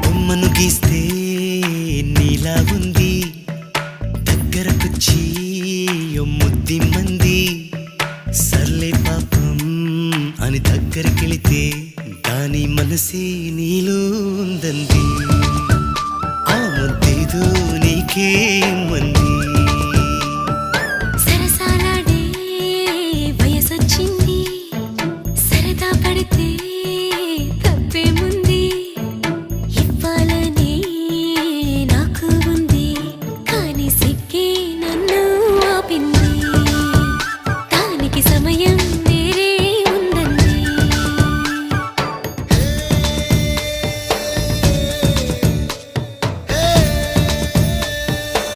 బొమ్మను గీస్తే నీలా ఉంది, దగ్గరకొచ్చి ముద్ది మంది, సర్లే పాపం అని దగ్గరికెళితే దాని మనసే నీలో ఉందంది. ఆ ముద్దేదో నీకే మంది.